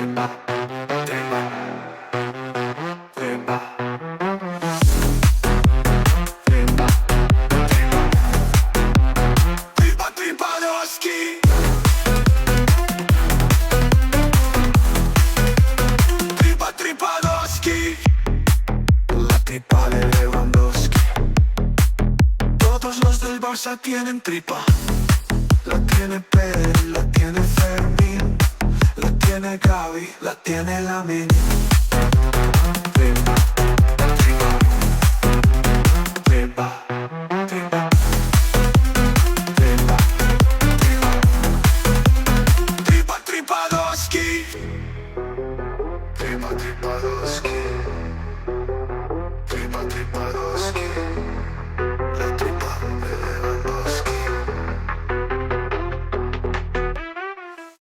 Tripa, tripa, tripa. Tripa, tripa. Tripa, Tripadowski. Tripa, Tripadowski. La tripa de Lewandowski. Todos los del Barça tienen tripa. La tiene Pedri, la tiene Fermín, la tiene Gavi, la tiene Lamine. Tripa, tripa, tripa, tripa, tripa, tripa, tripa, Tripadowski. Tripa, Tripadowski.